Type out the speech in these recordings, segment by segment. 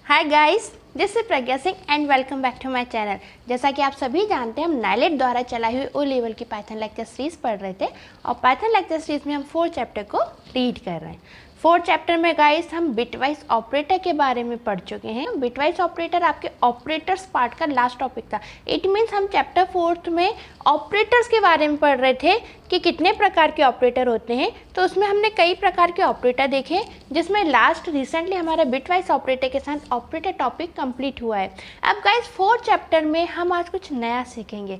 Hi guys, this is Pragya Singh and welcome back to my channel. जैसा कि आप सभी जानते हैं, हम नाइलेट द्वारा चलाई हुई ओ लेवल की पाइथन लेक्चर सीरीज पढ़ रहे थे और पाइथन लेक्चर सीरीज में हम 4 चैप्टर को रीड कर रहे हैं। 4 चैप्टर में गाइस हम बिटवाइज ऑपरेटर के बारे में पढ़ चुके हैं। बिटवाइज ऑपरेटर आपके ऑपरेटर्स पार्ट का लास्ट टॉपिक था। इट मीन्स हम चैप्टर 4 में ऑपरेटर्स के बारे में पढ़ रहे थे कि कितने प्रकार के ऑपरेटर होते हैं। तो उसमें हमने कई प्रकार के ऑपरेटर देखे, जिसमें लास्ट रिसेंटली हमारा बिटवाइज ऑपरेटर के साथ ऑपरेटर टॉपिक कंप्लीट हुआ है। अब गाइस 4 चैप्टर में हम आज कुछ नया सीखेंगे।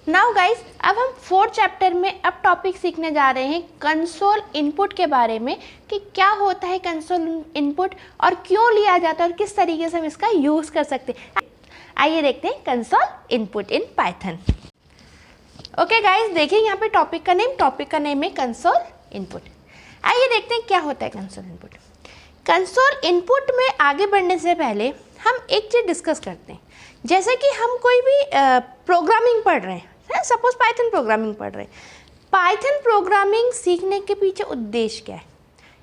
नाउ गाइस, अब हम 4 चैप्टर में अब टॉपिक सीखने जा रहे हैं कंसोल इनपुट के बारे में कि क्या होता है कंसोल इनपुट और क्यों लिया जाता है और किस तरीके से हम इसका यूज़ कर सकते हैं। आइए देखते हैं console input in Python. Okay guys, देखिए यहाँ पे टॉपिक का नेम है कंसोल इनपुट। आइए देखते हैं क्या होता है कंसोल इनपुट। कंसोल इनपुट में आगे बढ़ने से पहले हम एक चीज़ डिस्कस करते हैं। जैसे कि हम कोई भी प्रोग्रामिंग पढ़ रहे हैं, सपोज पाइथन प्रोग्रामिंग पढ़ रहे हैं। पाइथन प्रोग्रामिंग सीखने के पीछे उद्देश्य क्या है?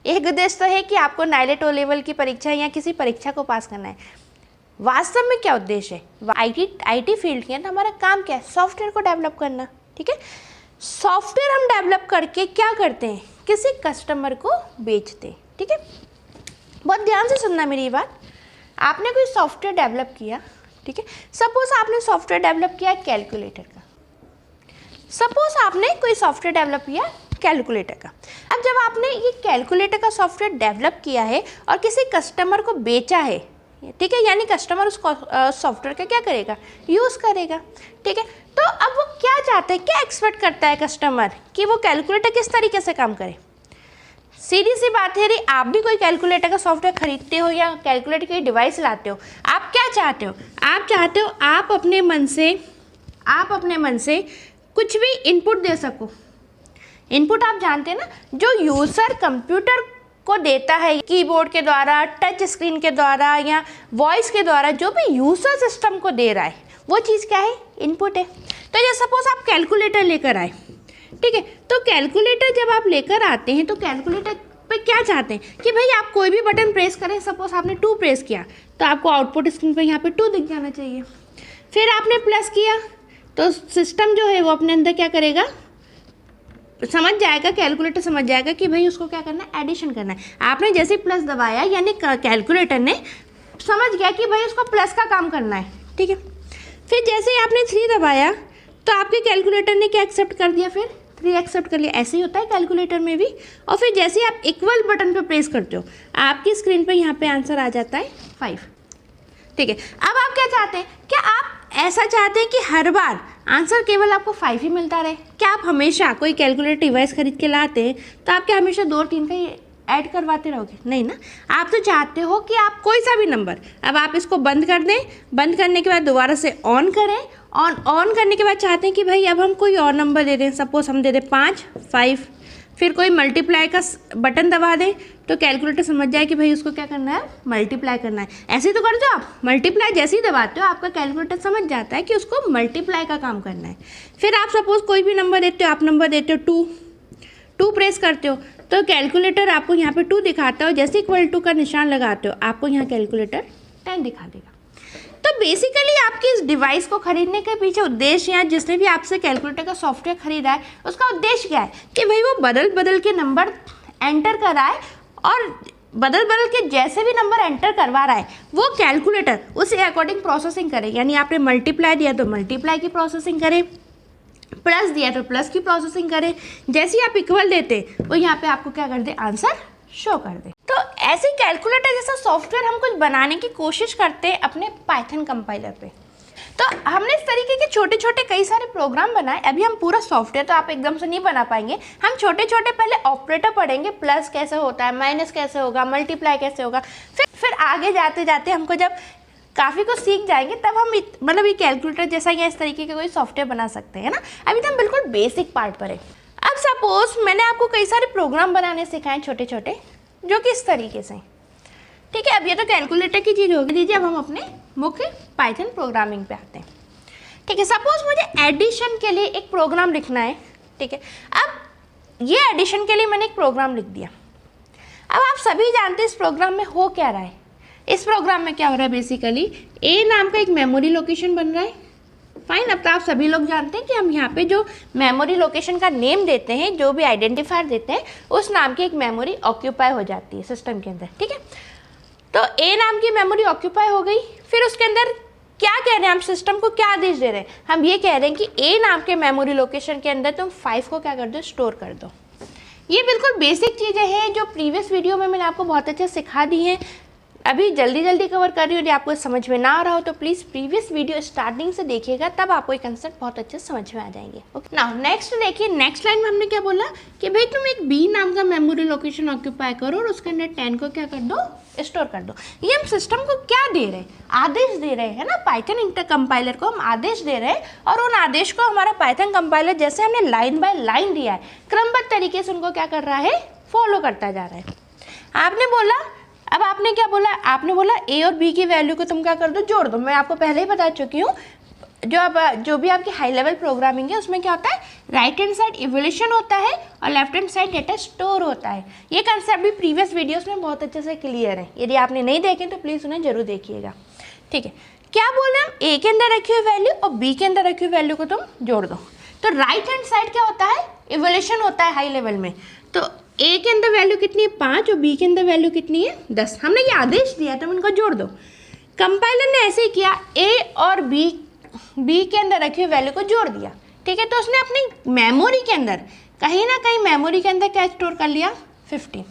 एक उद्देश्य तो है कि आपको नाइलेट ओ लेवल की परीक्षा या किसी परीक्षा को पास करना है। वास्तव में क्या उद्देश्य है? आईटी फील्ड के अंदर हमारा काम क्या है? सॉफ्टवेयर को डेवलप करना। ठीक है, सॉफ्टवेयर हम डेवलप करके क्या करते हैं? किसी कस्टमर को बेचते हैं। ठीक है, बहुत ध्यान से सुनना मेरी बात। आपने कोई सॉफ्टवेयर डेवलप किया, ठीक है, सपोज आपने सॉफ्टवेयर डेवलप किया कैलकुलेटर का। सपोज आपने कोई सॉफ्टवेयर डेवलप किया कैलकुलेटर का। अब जब आपने ये कैलकुलेटर का सॉफ्टवेयर डेवलप किया है और किसी कस्टमर को बेचा है, ठीक है, यानी कस्टमर उस सॉफ्टवेयर का क्या करेगा? यूज़ करेगा। ठीक है, तो अब वो क्या चाहते हैं, क्या एक्सपेक्ट करता है कस्टमर कि वो कैलकुलेटर किस तरीके से काम करे? सीधी सी बात है, यदि आप भी कोई कैलकुलेटर का सॉफ्टवेयर खरीदते हो या कैलकुलेटर की डिवाइस लाते हो, आप क्या चाहते हो? आप चाहते हो आप अपने मन से कुछ भी इनपुट दे सको। इनपुट आप जानते हैं ना, जो यूज़र कंप्यूटर को देता है कीबोर्ड के द्वारा, टच स्क्रीन के द्वारा या वॉइस के द्वारा, जो भी यूज़र सिस्टम को दे रहा है वो चीज़ क्या है? इनपुट है। तो जैसे सपोज आप कैलकुलेटर लेकर आए, ठीक है, तो कैलकुलेटर जब आप लेकर आते हैं तो कैलकुलेटर पे क्या चाहते हैं कि भाई आप कोई भी बटन प्रेस करें। सपोज आपने 2 प्रेस किया तो आपको आउटपुट स्क्रीन पे यहाँ पे 2 दिख जाना चाहिए। फिर आपने प्लस किया तो सिस्टम जो है वो अपने अंदर क्या करेगा? समझ जाएगा, कैलकुलेटर समझ जाएगा कि भाई उसको क्या करना है? एडिशन करना है। आपने जैसे प्लस दबाया यानी कैलकुलेटर ने समझ गया कि भाई उसको प्लस का काम करना है। ठीक है, फिर जैसे ही आपने 3 दबाया तो आपके कैलकुलेटर ने क्या एक्सेप्ट कर दिया? फिर 3 एक्सेप्ट कर लिया। ऐसे ही होता है कैलकुलेटर में भी। और फिर जैसे ही आप इक्वल बटन पे प्रेस करते हो, आपकी स्क्रीन पे यहाँ पे आंसर आ जाता है 5। ठीक है, अब आप क्या चाहते हैं? क्या आप ऐसा चाहते हैं कि हर बार आंसर केवल आपको 5 ही मिलता रहे? क्या आप हमेशा कोई कैलकुलेटर डिवाइस खरीद के लाते हैं तो आप क्या हमेशा 2-3 का ही ऐड करवाते रहोगे? नहीं ना, आप तो चाहते हो कि आप कोई सा भी नंबर, अब आप इसको बंद कर दें, बंद करने के बाद दोबारा से ऑन करें, ऑन करने के बाद चाहते हैं कि भाई अब हम कोई और नंबर दे दें। सपोज हम दे दें 5, 5, फिर कोई मल्टीप्लाई का बटन दबा दें तो कैलकुलेटर समझ जाए कि भाई उसको क्या करना है? मल्टीप्लाई करना है। ऐसे ही तो करते हो आप, मल्टीप्लाई जैसे ही दबाते हो आपका कैलकुलेटर समझ जाता है कि उसको मल्टीप्लाई का काम करना है। फिर आप सपोज कोई भी नंबर देते हो, आप नंबर देते हो 2 प्रेस करते हो तो कैलकुलेटर आपको यहाँ पे 2 दिखाता हो। जैसे इक्वल टू का निशान लगाते हो आपको यहाँ कैलकुलेटर 10 दिखा देगा। तो बेसिकली आपकी इस डिवाइस को खरीदने के पीछे उद्देश्य, या जिसने भी आपसे कैलकुलेटर का सॉफ्टवेयर खरीदा है उसका उद्देश्य क्या है कि भाई वो बदल के नंबर एंटर कराए और बदल के जैसे भी नंबर एंटर करवा रहा है वो कैलकुलेटर उसी अकॉर्डिंग प्रोसेसिंग करे। यानी आपने मल्टीप्लाई दिया तो मल्टीप्लाई की प्रोसेसिंग करे, प्लस दिया तो प्लस की प्रोसेसिंग करे, जैसे ही आप इक्वल देते वो यहाँ पे आपको क्या कर दे? आंसर शो कर दे। तो ऐसे कैलकुलेटर जैसा सॉफ्टवेयर हम कुछ बनाने की कोशिश करते हैं अपने पाइथन कंपाइलर पे। तो हमने इस तरीके के छोटे छोटे कई सारे प्रोग्राम बनाए। अभी हम पूरा सॉफ्टवेयर तो आप एकदम से नहीं बना पाएंगे, हम छोटे छोटे पहले ऑपरेटर पढ़ेंगे, प्लस कैसे होता है, माइनस कैसे होगा, मल्टीप्लाई कैसे होगा। फिर आगे जाते जाते हमको जब काफ़ी कुछ सीख जाएंगे तब हम मतलब ये कैलकुलेटर जैसा या इस तरीके का कोई सॉफ्टवेयर बना सकते हैं ना। अभी तो हम बिल्कुल बेसिक पार्ट पर है। अब सपोज मैंने आपको कई सारे प्रोग्राम बनाने सिखाए छोटे छोटे, जो कि इस तरीके से। ठीक है, अब ये तो कैलकुलेटर की चीज़ होगी। दीजिए अब हम अपने मुख्य पाइथन प्रोग्रामिंग पे आते हैं। ठीक है, सपोज मुझे एडिशन के लिए एक प्रोग्राम लिखना है। ठीक है, अब ये एडिशन के लिए मैंने एक प्रोग्राम लिख दिया। अब आप सभी जानते हैं इस प्रोग्राम में हो क्या रहा है? इस प्रोग्राम में क्या हो रहा है, बेसिकली ए नाम का एक मेमोरी लोकेशन बन रहा है। फाइन, अब तो आप सभी लोग जानते हैं कि हम यहाँ पे जो मेमोरी लोकेशन का नेम देते हैं, जो भी आइडेंटिफायर देते हैं, उस नाम की एक मेमोरी ऑक्यूपाई हो जाती है सिस्टम के अंदर। ठीक है, तो ए नाम की मेमोरी ऑक्यूपाई हो गई। फिर उसके अंदर क्या कह रहे हैं हम, सिस्टम को क्या आदेश दे रहे हैं, हम ये कह रहे हैं कि ए नाम के मेमोरी लोकेशन के अंदर तुम 5 को क्या कर दो, स्टोर कर दो। ये बिल्कुल बेसिक चीज़ें हैं जो प्रीवियस वीडियो में मैंने आपको बहुत अच्छे सिखा दी हैं। अभी जल्दी जल्दी कवर कर रही हूँ, यदि आपको समझ में ना आ रहा हो तो प्लीज़ प्रीवियस वीडियो स्टार्टिंग से देखिएगा, तब आपको ये कंसेप्ट बहुत अच्छे से समझ में आ जाएंगे। ओके, नाउ नेक्स्ट देखिए, नेक्स्ट लाइन में हमने क्या बोला कि भाई तुम एक बी नाम का मेमोरी लोकेशन ऑक्यूपाई करो और उसके अंदर 10 को क्या कर दो, स्टोर कर दो। ये हम सिस्टम को क्या दे रहे हैं, आदेश दे रहे हैं ना, पाइथन इंटर कंपाइलर को हम आदेश दे रहे हैं, और उन आदेश को हमारा पाइथन कंपाइलर जैसे हमने लाइन बाय लाइन दिया है, क्रमबद्ध तरीके से उनको क्या कर रहा है, फॉलो करता जा रहा है। आपने बोला, अब आपने क्या बोला, आपने बोला ए और बी की वैल्यू को तुम क्या कर दो, जोड़ दो। मैं आपको पहले ही बता चुकी हूँ, जो भी आपकी हाई लेवल प्रोग्रामिंग है उसमें क्या होता है, राइट हैंड साइड इवोल्यूशन होता है और left hand side data store होता है। ये कंसेप्ट भी प्रीवियस वीडियोस में बहुत अच्छे से क्लियर है, यदि आपने नहीं देखे तो प्लीज़ उन्हें जरूर देखिएगा। ठीक है, क्या बोले हम, ए के अंदर रखी हुई वैल्यू और बी के अंदर रखी हुई वैल्यू को तुम जोड़ दो। तो राइट हैंड साइड क्या होता है, इवोल्यूशन होता है हाई लेवल में। तो ए के अंदर वैल्यू कितनी है, 5, और बी के अंदर वैल्यू कितनी है, 10। हमने ये आदेश दिया, तुम इनको जोड़ दो। कंपाइलर ने ऐसे ही किया, ए और बी के अंदर रखी हुई वैल्यू को जोड़ दिया। ठीक है, तो उसने अपनी मेमोरी के अंदर कहीं ना कहीं मेमोरी के अंदर क्या स्टोर कर लिया, 15।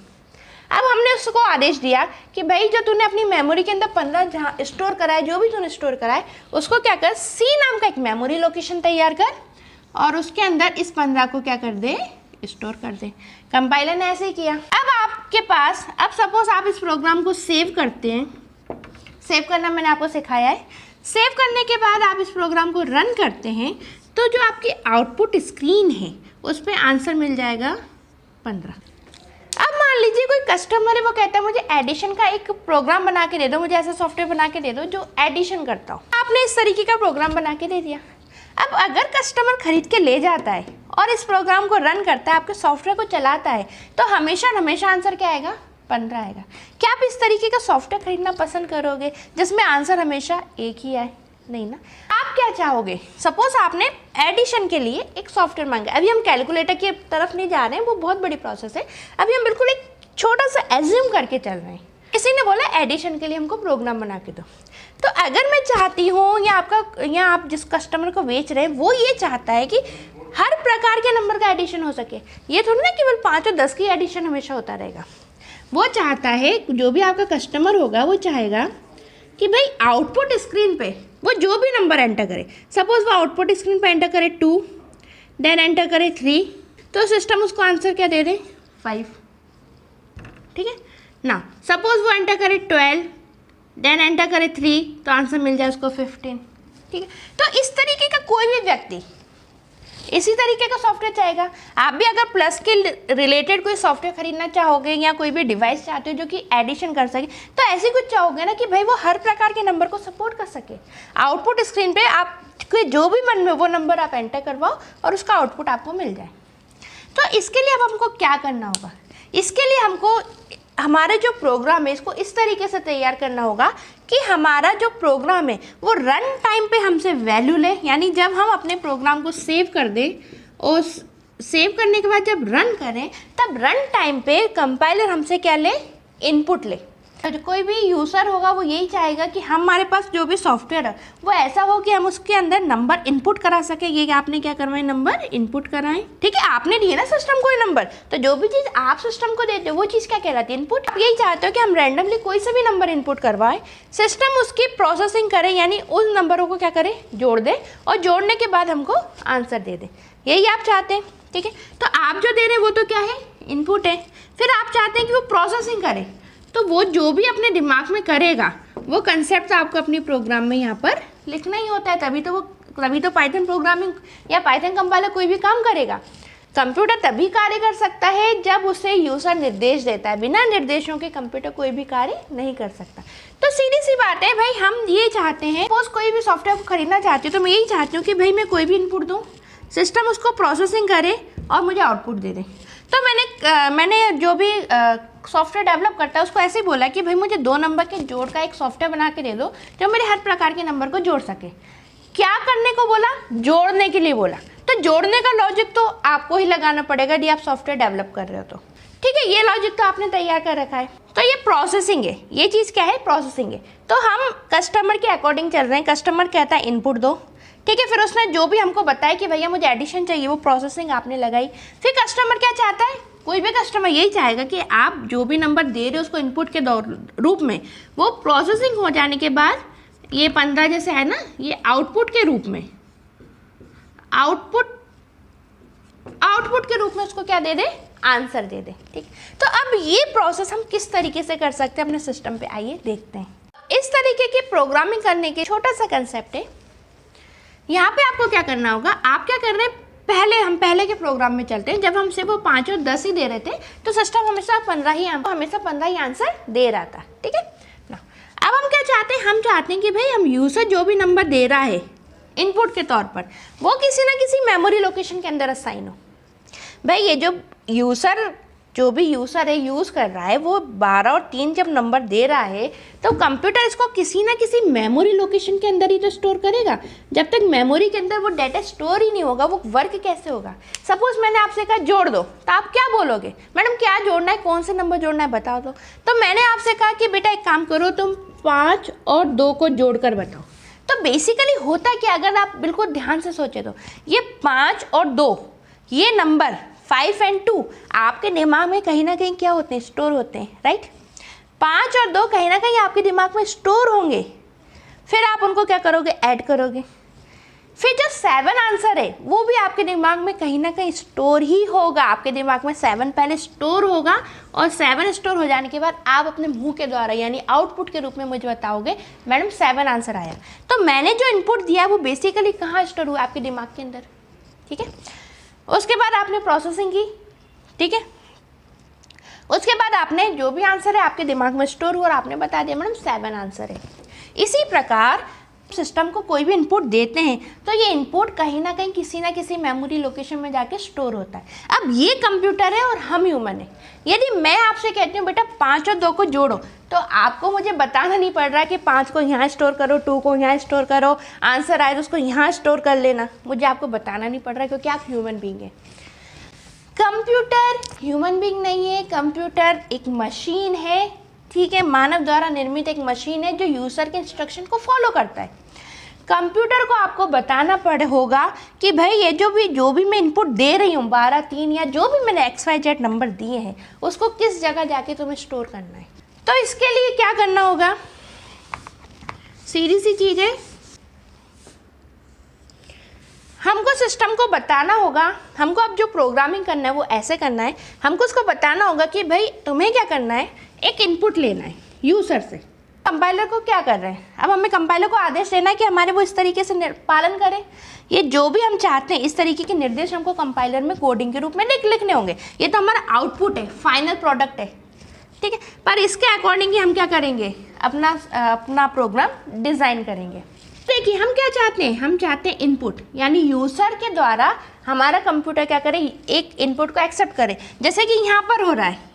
अब हमने उसको आदेश दिया कि भाई जो तूने अपनी मेमोरी के अंदर 15 जहाँ स्टोर करा है, जो भी तूने स्टोर करा है, उसको क्या कर, सी नाम का एक मेमोरी लोकेशन तैयार कर और उसके अंदर इस 15 को क्या कर दे, स्टोर कर दे। कंपाइलर ने ऐसे ही किया। अब आपके पास, अब सपोज आप इस प्रोग्राम को सेव करते हैं, सेव करना मैंने आपको सिखाया है। सेव करने के बाद आप इस प्रोग्राम को रन करते हैं, तो जो आपकी आउटपुट स्क्रीन है उस पर आंसर मिल जाएगा 15। अब मान लीजिए कोई कस्टमर है, वो कहता है मुझे एडिशन का एक प्रोग्राम बना के दे दो, मुझे ऐसा सॉफ्टवेयर बना के दे दो जो एडिशन करता हो। आपने इस तरीके का प्रोग्राम बना के दे दिया। अब अगर कस्टमर खरीद के ले जाता है और इस प्रोग्राम को रन करता है, आपके सॉफ्टवेयर को चलाता है, तो हमेशा आंसर क्या आएगा, 15 आएगा। क्या आप इस तरीके का सॉफ्टवेयर खरीदना पसंद करोगे जिसमें आंसर हमेशा एक ही आए? नहीं ना। आप क्या चाहोगे, सपोज आपने एडिशन के लिए एक सॉफ्टवेयर मांगा। अभी हम कैलकुलेटर की तरफ नहीं जा रहे हैं, वो बहुत बड़ी प्रोसेस है। अभी हम बिल्कुल एक छोटा सा एज्यूम करके चल रहे हैं। किसी ने बोला एडिशन के लिए हमको प्रोग्राम बना के दो। तो अगर मैं चाहती हूँ, या आप जिस कस्टमर को बेच रहे हैं वो ये चाहता है कि हर प्रकार के नंबर का एडिशन हो सके, ये थोड़ी ना केवल 5 और 10 की एडिशन हमेशा होता रहेगा। वो चाहता है, जो भी आपका कस्टमर होगा वो चाहेगा कि भाई आउटपुट स्क्रीन पे वो जो भी नंबर एंटर करे, सपोज वो आउटपुट स्क्रीन पे एंटर करे 2, देन एंटर करे 3, तो सिस्टम उसको आंसर क्या दे दे, 5। ठीक है ना। सपोज वो एंटर करे 12, देन एंटर करे 3, तो आंसर मिल जाए उसको 15। ठीक है, तो इस तरीके का कोई भी व्यक्ति इसी तरीके का सॉफ्टवेयर चाहेगा। आप भी अगर प्लस के रिलेटेड कोई सॉफ्टवेयर खरीदना चाहोगे या कोई भी डिवाइस चाहते हो जो कि एडिशन कर सके, तो ऐसे कुछ चाहोगे ना कि भाई वो हर प्रकार के नंबर को सपोर्ट कर सके। आउटपुट स्क्रीन पे आपके जो भी मन में वो नंबर आप एंटर करवाओ और उसका आउटपुट आपको मिल जाए। तो इसके लिए अब हमको क्या करना होगा, इसके लिए हमको हमारे जो प्रोग्राम है इसको इस तरीके से तैयार करना होगा कि हमारा जो प्रोग्राम है वो रन टाइम पे हमसे वैल्यू ले। यानी जब हम अपने प्रोग्राम को सेव कर दें और सेव करने के बाद जब रन करें, तब रन टाइम पे कंपाइलर हमसे क्या ले, इनपुट ले। तो कोई भी यूज़र होगा वो यही चाहेगा कि हमारे पास जो भी सॉफ्टवेयर है वो ऐसा हो कि हम उसके अंदर नंबर इनपुट करा सके। ये आपने क्या करवाए, नंबर इनपुट कराएं। ठीक है, आपने दिए ना सिस्टम को ये नंबर, तो जो भी चीज़ आप सिस्टम को देते हो वो चीज़ क्या कहलाती है, इनपुट। आप यही चाहते हो कि हम रैंडमली कोई से भी नंबर इनपुट करवाएं, सिस्टम उसकी प्रोसेसिंग करे, यानी उन नंबरों को क्या करे, जोड़ दे, और जोड़ने के बाद हमको आंसर दे दे। यही आप चाहते हैं। ठीक है, तो आप जो दे रहे हैं वो तो क्या है, इनपुट है। फिर आप चाहते हैं कि वो प्रोसेसिंग करे, तो वो जो भी अपने दिमाग में करेगा वो कंसेप्ट आपको अपनी प्रोग्राम में यहाँ पर लिखना ही होता है। तभी तो पाइथन प्रोग्रामिंग या पाइथन कंपाइलर कोई भी काम करेगा। कंप्यूटर तभी कार्य कर सकता है जब उसे यूज़र निर्देश देता है। बिना निर्देशों के कंप्यूटर कोई भी कार्य नहीं कर सकता। तो सीधी सी बात है भाई, हम ये चाहते हैं, सपोज कोई भी सॉफ्टवेयर को खरीदना चाहती हूँ तो मैं यही चाहती हूँ कि भाई मैं कोई भी इनपुट दूँ, सिस्टम उसको प्रोसेसिंग करे और मुझे आउटपुट दे दे। तो मैंने जो भी सॉफ्टवेयर डेवलप करता है उसको ऐसे ही बोला कि भाई मुझे 2 नंबर के जोड़ का एक सॉफ्टवेयर बना के दे दो जो मेरे हर प्रकार के नंबर को जोड़ सके। क्या करने को बोला? जोड़ने के लिए बोला। तो जोड़ने का लॉजिक तो आपको ही लगाना पड़ेगा यदि आप सॉफ्टवेयर डेवलप कर रहे हो तो, ठीक है। ये लॉजिक तो आपने तैयार कर रखा है। तो ये प्रोसेसिंग है, ये चीज़ क्या है? प्रोसेसिंग है। तो हम कस्टमर के अकॉर्डिंग चल रहे हैं। कस्टमर कहता है इनपुट दो, ठीक है। फिर उसने जो भी हमको बताया कि भैया मुझे एडिशन चाहिए, वो प्रोसेसिंग आपने लगाई। फिर कस्टमर क्या चाहता है? कोई भी कस्टमर यही चाहेगा कि आप जो भी नंबर दे रहे हो उसको इनपुट के रूप में, वो प्रोसेसिंग हो जाने के बाद ये 15 जैसे है ना, ये आउटपुट के रूप में, आउटपुट के रूप में उसको क्या दे दे? आंसर दे दे, ठीक। तो अब ये प्रोसेस हम किस तरीके से कर सकते हैं अपने सिस्टम पे, आइए देखते हैं। इस तरीके की प्रोग्रामिंग करने के छोटा सा कंसेप्ट है। यहाँ पे आपको क्या करना होगा, आप क्या कर रहे हैं, पहले के प्रोग्राम में चलते हैं। जब हमसे वो 5 और 10 ही दे रहे थे तो सिस्टम हमेशा 15 ही आंसर दे रहा था, ठीक है ना। अब हम क्या चाहते हैं, हम चाहते हैं कि भाई हम यूज़र जो भी नंबर दे रहा है इनपुट के तौर पर, वो किसी ना किसी मेमोरी लोकेशन के अंदर असाइन हो। भाई ये जो भी यूज़र है यूज़ कर रहा है, वो 12 और 3 जब नंबर दे रहा है तो कंप्यूटर इसको किसी ना किसी मेमोरी लोकेशन के अंदर ही तो स्टोर करेगा। जब तक मेमोरी के अंदर वो डाटा स्टोर ही नहीं होगा, वो वर्क कैसे होगा? सपोज मैंने आपसे कहा जोड़ दो, तो आप क्या बोलोगे? मैडम क्या जोड़ना है, कौन से नंबर जोड़ना है बताओ। तो मैंने आपसे कहा कि बेटा एक काम करो, तुम 5 और 2 को जोड़ कर बताओ। तो बेसिकली होता क्या, अगर आप बिल्कुल ध्यान से सोचे तो ये 5 और 2 ये नंबर 5 और 2 आपके दिमाग में कहीं ना कहीं क्या होते हैं? स्टोर होते हैं, राइट। 5 और 2 कहीं ना कहीं आपके दिमाग में स्टोर होंगे। फिर आप उनको क्या करोगे? ऐड करोगे। फिर जो 7 आंसर है वो भी आपके दिमाग में कहीं ना कहीं स्टोर ही होगा। आपके दिमाग में 7 पहले स्टोर होगा और 7 स्टोर हो जाने के बाद आप अपने मुंह के द्वारा यानी आउटपुट के रूप में मुझे बताओगे मैडम 7 आंसर आया। तो मैंने जो इनपुट दिया वो बेसिकली कहाँ स्टोर हुआ? आपके दिमाग के अंदर, ठीक है। उसके बाद आपने प्रोसेसिंग की, ठीक है। उसके बाद आपने जो भी आंसर है आपके दिमाग में स्टोर हुआ और आपने बता दिया मैडम 7 आंसर है। इसी प्रकार सिस्टम को कोई भी इनपुट देते हैं तो ये इनपुट कहीं ना कहीं किसी ना किसी मेमोरी लोकेशन में जाके स्टोर होता है। अब ये कंप्यूटर है और हम ह्यूमन है। यदि मैं आपसे कहती हूँ बेटा 5 और 2 को जोड़ो, तो आपको मुझे बताना नहीं पड़ रहा कि 5 को यहाँ स्टोर करो, 2 को यहाँ स्टोर करो, आंसर आए तो उसको यहाँ स्टोर कर लेना। मुझे आपको बताना नहीं पड़ रहा क्योंकि आप ह्यूमन बीइंग है। कंप्यूटर ह्यूमन बीइंग नहीं है, कंप्यूटर एक मशीन है, ठीक है। मानव द्वारा निर्मित एक मशीन है जो यूज़र के इंस्ट्रक्शन को फॉलो करता है। कंप्यूटर को आपको बताना होगा कि भाई ये जो भी मैं इनपुट दे रही हूँ 12, 3 या जो भी मैंने XYZ नंबर दिए हैं उसको किस जगह जाके तुम्हें स्टोर करना है। तो इसके लिए क्या करना होगा? सीधी सी चीज़ है, हमको सिस्टम को बताना होगा। हमको अब जो प्रोग्रामिंग करना है वो ऐसे करना है, हमको उसको बताना होगा कि भाई तुम्हें क्या करना है, एक इनपुट लेना है यूज़र से। कंपाइलर को क्या कर रहे हैं, अब हमें कंपाइलर को आदेश देना है कि हमारे वो इस तरीके से पालन करें। ये जो भी हम चाहते हैं इस तरीके के निर्देश हमको कंपाइलर में कोडिंग के रूप में लिखने होंगे। ये तो हमारा आउटपुट है, फाइनल प्रोडक्ट है, ठीक है। पर इसके अकॉर्डिंग ही हम क्या करेंगे, अपना प्रोग्राम डिज़ाइन करेंगे। देखिए हम क्या चाहते हैं, हम चाहते हैं इनपुट यानी यूज़र के द्वारा हमारा कंप्यूटर क्या करे, एक इनपुट को एक्सेप्ट करे। जैसे कि यहाँ पर हो रहा है,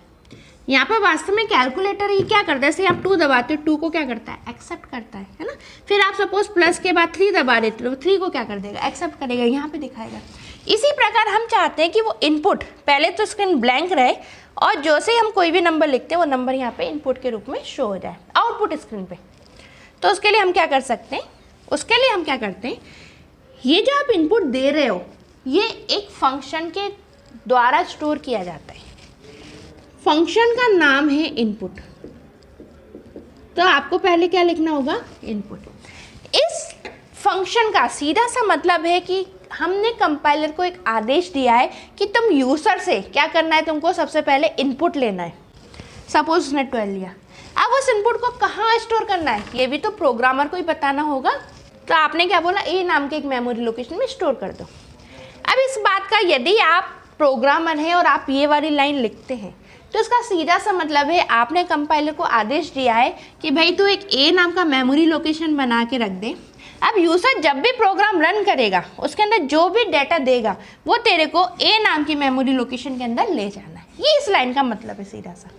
यहाँ पर वास्तव में कैलकुलेटर ये क्या करता है, जैसे आप 2 दबाते हो 2 को क्या करता है, एक्सेप्ट करता है ना। फिर आप सपोज प्लस के बाद 3 दबा देते हो, 3 को क्या कर देगा, एक्सेप्ट करेगा, यहाँ पे दिखाएगा। इसी प्रकार हम चाहते हैं कि वो इनपुट पहले तो स्क्रीन ब्लैंक रहे और जो से हम कोई भी नंबर लिखते हैं वो नंबर यहाँ पे इनपुट के रूप में शो हो जाए आउटपुट स्क्रीन पे। तो उसके लिए हम क्या कर सकते हैं, उसके लिए हम क्या करते हैं, ये जो आप इनपुट दे रहे हो ये एक फंक्शन के द्वारा स्टोर किया जाता है। फंक्शन का नाम है इनपुट। तो आपको पहले क्या लिखना होगा, इनपुट। इस फंक्शन का सीधा सा मतलब है कि हमने कंपाइलर को एक आदेश दिया है कि तुम यूज़र से क्या करना है, तुमको सबसे पहले इनपुट लेना है। सपोज उसने 12 लिया, अब उस इनपुट को कहाँ स्टोर करना है ये भी तो प्रोग्रामर को ही बताना होगा। तो आपने क्या बोला, ए नाम के एक मेमोरी लोकेशन में स्टोर कर दो। अब इस बात का यदि आप प्रोग्रामर हैं और आप ये वाली लाइन लिखते हैं तो इसका सीधा सा मतलब है आपने कंपाइलर को आदेश दिया है कि भाई तू एक ए नाम का मेमोरी लोकेशन बना के रख दे। अब यूजर जब भी प्रोग्राम रन करेगा उसके अंदर जो भी डाटा देगा वो तेरे को ए नाम की मेमोरी लोकेशन के अंदर ले जाना है। ये इस लाइन का मतलब है सीधा सा।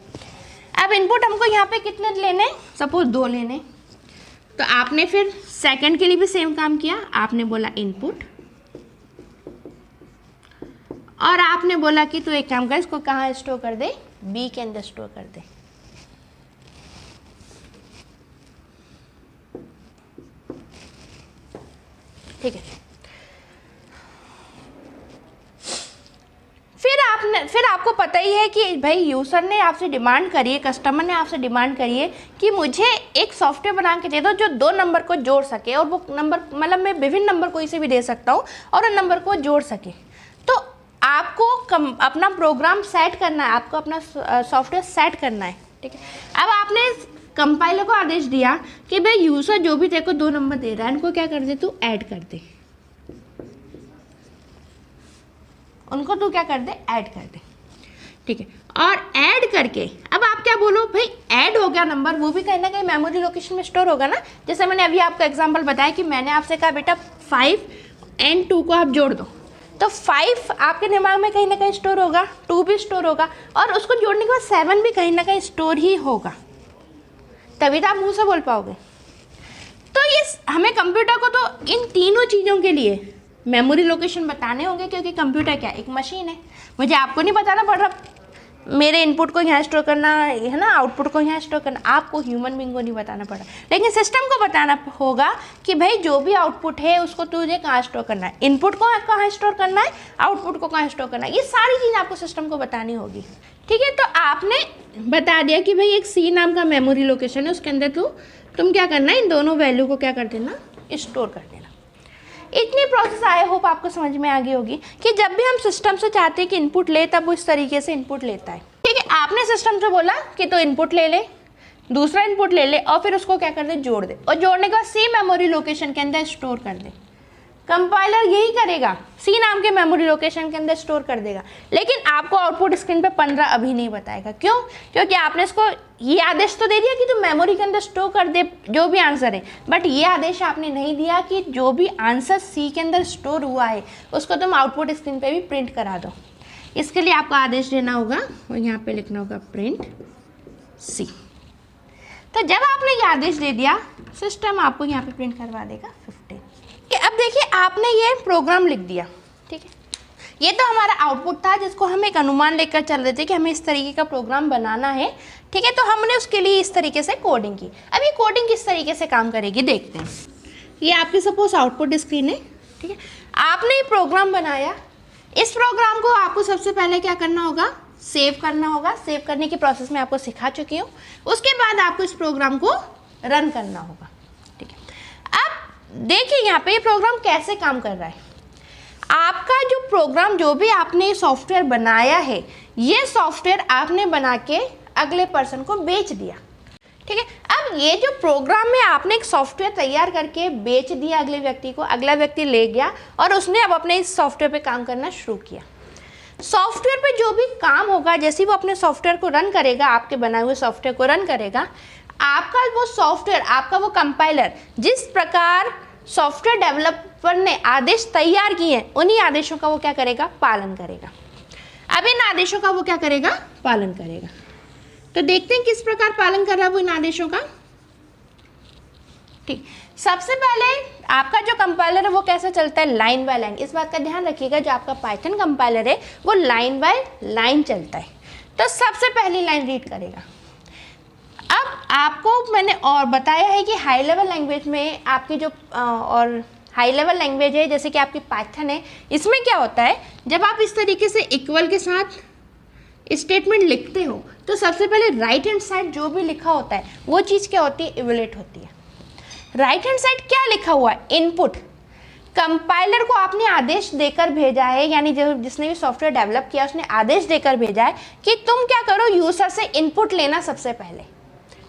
अब इनपुट हमको यहाँ पे कितने लेने, सपोज 2 लेने, तो आपने फिर सेकंड के लिए भी सेम काम किया, आपने बोला इनपुट और आपने बोला कि तू एक काम कर, इसको कहाँ स्टोर कर दे, बी के अंदर स्टोर कर दे। ठीक है, फिर आपको पता ही है कि भाई यूज़र ने आपसे डिमांड करी है, कस्टमर ने आपसे डिमांड करी है कि मुझे एक सॉफ्टवेयर बना के दे दो जो 2 नंबर को जोड़ सके, और वो नंबर मतलब मैं विभिन्न नंबर कोई से भी दे सकता हूँ और उन नंबर को जोड़ सके। तो आपको अपना प्रोग्राम सेट करना है, आपको अपना सॉफ्टवेयर सेट करना है। ठीक है, अब आपने कंपाइलर को आदेश दिया कि भाई यूज़र जो भी तेरे को 2 नंबर दे रहा है इनको क्या कर दे, तू ऐड कर दे, उनको तू क्या कर दे, ऐड कर दे। ठीक है, और ऐड करके अब आप क्या बोलो, भाई ऐड हो गया नंबर, वो भी कहीं ना कहीं मेमोरी लोकेशन में स्टोर होगा ना। जैसे मैंने अभी आपको एग्जांपल बताया कि मैंने आपसे कहा बेटा 5 और 2 को आप जोड़ दो, तो 5 आपके दिमाग में कहीं ना कहीं स्टोर होगा, 2 भी स्टोर होगा और उसको जोड़ने के बाद 7 भी कहीं ना कहीं स्टोर ही होगा, तभी तो आप मुँह से बोल पाओगे। तो ये हमें कंप्यूटर को तो इन तीनों चीज़ों के लिए मेमोरी लोकेशन बताने होंगे, क्योंकि कंप्यूटर क्या एक मशीन है। मुझे आपको नहीं बताना पड़ रहा मेरे इनपुट को यहाँ स्टोर करना है ना, आउटपुट को यहाँ स्टोर करना, आपको ह्यूमन बीइंग को नहीं बताना पड़ रहा, लेकिन सिस्टम को बताना होगा कि भाई जो भी आउटपुट है उसको तुझे कहाँ स्टोर करना है, इनपुट को कहाँ स्टोर करना है, आउटपुट को कहाँ स्टोर करना है, ये सारी चीज़ आपको सिस्टम को बतानी होगी। ठीक है, तो आपने बता दिया कि भाई एक सी नाम का मेमोरी लोकेशन है, उसके अंदर तुम क्या करना है, इन दोनों वैल्यू को क्या कर देना, स्टोर कर देना। इतनी प्रोसेस आई होप आपको समझ में आ गई होगी कि जब भी हम सिस्टम से चाहते हैं कि इनपुट ले, तब वो इस तरीके से इनपुट लेता है। ठीक है, आपने सिस्टम से बोला कि तो इनपुट ले ले, दूसरा इनपुट ले ले और फिर उसको क्या कर दे, जोड़ दे, और जोड़ने के बाद सी मेमोरी लोकेशन के अंदर स्टोर कर दे। कंपाइलर यही करेगा, सी नाम के मेमोरी लोकेशन के अंदर स्टोर कर देगा, लेकिन आपको आउटपुट स्क्रीन पे 15 अभी नहीं बताएगा। क्यों? क्योंकि आपने इसको ये आदेश तो दे दिया कि तुम मेमोरी के अंदर स्टोर कर दे जो भी आंसर है, बट ये आदेश आपने नहीं दिया कि जो भी आंसर सी के अंदर स्टोर हुआ है उसको तुम आउटपुट स्क्रीन पे भी प्रिंट करा दो। इसके लिए आपको आदेश देना होगा और यहाँ पे लिखना होगा प्रिंट सी। तो जब आपने ये आदेश दे दिया, सिस्टम आपको यहाँ पे प्रिंट करवा देगा 15। अब देखिए आपने ये प्रोग्राम लिख दिया। ठीक है, ये तो हमारा आउटपुट था जिसको हम एक अनुमान लेकर चल रहे थे कि हमें इस तरीके का प्रोग्राम बनाना है। ठीक है, तो हमने उसके लिए इस तरीके से कोडिंग की। अब ये कोडिंग किस तरीके से काम करेगी देखते हैं। ये आपकी सपोज आउटपुट स्क्रीन है। ठीक है, आपने ये प्रोग्राम बनाया, इस प्रोग्राम को आपको सबसे पहले क्या करना होगा, सेव करना होगा। सेव करने की प्रोसेस में आपको सिखा चुकी हूँ। उसके बाद आपको इस प्रोग्राम को रन करना होगा। ठीक है, अब देखिए यहाँ पे ये प्रोग्राम कैसे काम कर रहा है। आपका जो प्रोग्राम, जो भी आपने सॉफ्टवेयर बनाया है, ये सॉफ्टवेयर आपने बना के अगले पर्सन को बेच दिया। ठीक है, अब ये जो प्रोग्राम में आपने एक सॉफ्टवेयर तैयार करके बेच दिया अगले व्यक्ति को, अगला व्यक्ति ले गया और उसने अब अपने इस सॉफ्टवेयर पे काम करना शुरू किया। सॉफ्टवेयर पे जो भी काम होगा, जैसे वो अपने सॉफ्टवेयर को रन करेगा, आपके बनाए हुए सॉफ्टवेयर को रन करेगा, आपका वो सॉफ्टवेयर, आपका वो कंपाइलर जिस प्रकार सॉफ्टवेयर डेवलपर ने आदेश तैयार किए हैं, उन्हीं आदेशों का वो क्या करेगा, पालन करेगा। अब इन आदेशों का वो क्या करेगा, पालन करेगा। तो देखते हैं किस प्रकार पालन कर रहा है वो इन आदेशों का। ठीक, सबसे पहले आपका जो कंपाइलर है वो कैसे चलता है, लाइन बाय लाइन। इस बात का ध्यान रखिएगा, जो आपका पाइथन कंपाइलर है वो लाइन बाय लाइन चलता है। तो सबसे पहली लाइन रीड करेगा। अब आपको मैंने और बताया है कि हाई लेवल लैंग्वेज में आपकी जो और हाई लेवल लैंग्वेज है जैसे कि आपकी पाइथन है, इसमें क्या होता है, जब आप इस तरीके से इक्वल के साथ स्टेटमेंट लिखते हो तो सबसे पहले राइट हैंड साइड जो भी लिखा होता है वो चीज़ क्या होती है, इवैल्यूएट होती है। राइट हैंड साइड क्या लिखा हुआ है, इनपुट। कंपाइलर को आपने आदेश देकर भेजा है, यानी जो जिसने भी सॉफ्टवेयर डेवलप किया उसने आदेश देकर भेजा है कि तुम क्या करो, यूजर से इनपुट लेना। सबसे पहले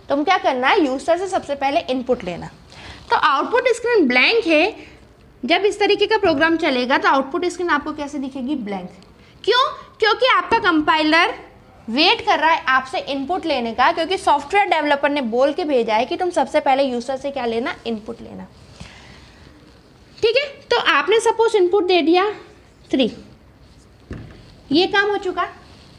तुम क्या करना है, यूजर से सबसे पहले इनपुट लेना। तो आउटपुट स्क्रीन ब्लैंक है। जब इस तरीके का प्रोग्राम चलेगा तो आउटपुट स्क्रीन आपको कैसे दिखेगी, ब्लैंक। क्यों? क्योंकि आपका कंपाइलर वेट कर रहा है आपसे इनपुट लेने का, क्योंकि सॉफ्टवेयर डेवलपर ने बोल के भेजा है कि तुम सबसे पहले यूजर से क्या लेना, इनपुट लेना। ठीक है, तो आपने सपोज इनपुट दे दिया 3, ये काम हो चुका।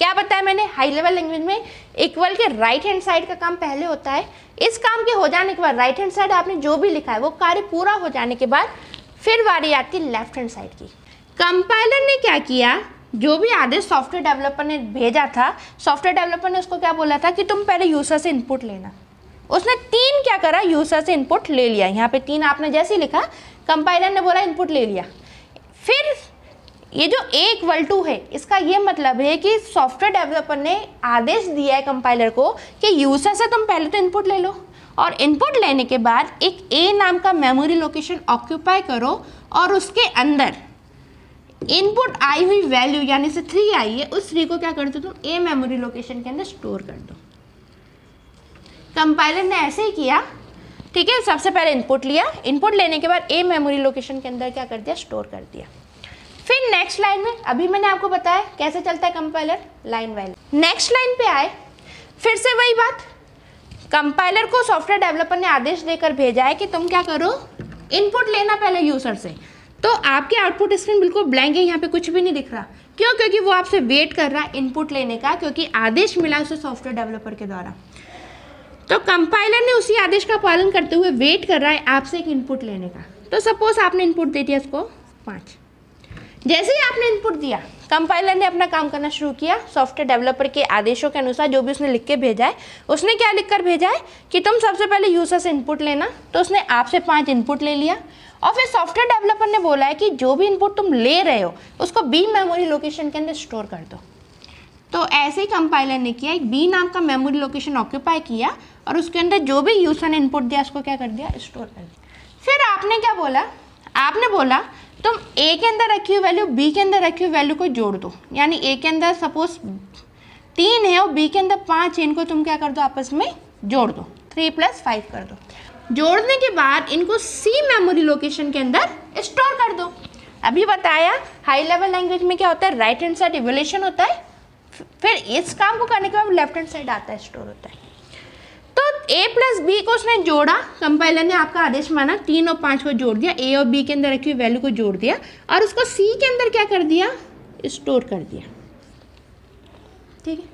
क्या बताया मैंने, हाई लेवल लैंग्वेज में इक्वल के राइट हैंड साइड का काम पहले होता है। इस काम के हो जाने के बाद राइट हैंड साइड आपने जो भी लिखा है वो कार्य पूरा हो जाने के बाद फिर बारी आती है लेफ्ट हैंड साइड की। कंपाइलर ने क्या किया, जो भी आदेश सॉफ्टवेयर डेवलपर ने भेजा था, सॉफ्टवेयर डेवलपर ने उसको क्या बोला था कि तुम पहले यूजर से इनपुट लेना। उसने 3 क्या करा, यूजर से इनपुट ले लिया। यहाँ पे 3 आपने जैसे ही लिखा, कंपाइलर ने बोला इनपुट ले लिया। फिर ये जो A=2 है, इसका ये मतलब है कि सॉफ्टवेयर डेवलपर ने आदेश दिया है कंपाइलर को कि यूजर से तुम पहले तो इनपुट ले लो, और इनपुट लेने के बाद एक A नाम का मेमोरी लोकेशन ऑक्यूपाई करो, और उसके अंदर इनपुट आई हुई वैल्यू यानी से 3 आई है, उस 3 को क्या कर दो तुम A मेमोरी लोकेशन के अंदर स्टोर कर दो। कंपाइलर ने ऐसे ही किया, ठीक है। सबसे पहले इनपुट लिया, इनपुट लेने के बाद A मेमोरी लोकेशन के अंदर क्या कर दिया, स्टोर कर दिया। फिर नेक्स्ट लाइन में, अभी मैंने आपको बताया कैसे चलता है compiler, line by line. Next line पे आए, फिर से वही बात, कंपाइलर को सॉफ्टवेयर डेवलपर ने आदेश देकर भेजा है कि तुम क्या करो, इनपुट लेना पहले यूजर से। तो आपकी आउटपुट स्क्रीन बिल्कुल ब्लैंक है, यहाँ पे कुछ भी नहीं दिख रहा। क्यों? क्योंकि वो आपसे वेट कर रहा है इनपुट लेने का, क्योंकि आदेश मिला उसे सॉफ्टवेयर डेवलपर के द्वारा। तो कंपाइलर ने उसी आदेश का पालन करते हुए वेट कर रहा है आपसे एक इनपुट लेने का। तो सपोज आपने इनपुट दे दिया इसको 5। जैसे ही आपने इनपुट दिया, कंपाइलर ने अपना काम करना शुरू किया। सॉफ्टवेयर डेवलपर के आदेशों के अनुसार जो भी उसने लिख के भेजा है, उसने क्या लिख कर भेजा है कि तुम सबसे पहले यूजर से इनपुट लेना। तो उसने आपसे 5 इनपुट ले लिया, और फिर सॉफ्टवेयर डेवलपर ने बोला है कि जो भी इनपुट तुम ले रहे हो उसको B मेमोरी लोकेशन के अंदर स्टोर कर दो। तो ऐसे ही कंपाइलर ने किया, एक B नाम का मेमोरी लोकेशन ऑक्यूपाई किया, और उसके अंदर जो भी यूजर ने इनपुट दिया उसको क्या कर दिया, स्टोर कर दिया। फिर आपने क्या बोला, आपने बोला तुम A के अंदर रखी हुई वैल्यू B के अंदर रखी हुई वैल्यू को जोड़ दो। यानी A के अंदर सपोज 3 है और B के अंदर 5 है, इनको तुम क्या कर दो, आपस में जोड़ दो, 3 + 5 कर दो। जोड़ने के बाद इनको C मेमोरी लोकेशन के अंदर स्टोर कर दो। अभी बताया हाई लेवल लैंग्वेज में क्या होता है, राइट हैंड साइड इवोल्यूशन होता है, फिर इस काम को करने के बाद लेफ्ट हैंड साइड आता है, स्टोर होता है। तो A + B को उसने जोड़ा, कंपाइलर ने आपका आदेश माना, 3 और 5 को जोड़ दिया, A और B के अंदर रखी हुई वैल्यू को जोड़ दिया, और उसको C के अंदर क्या कर दिया, स्टोर कर दिया। ठीक है।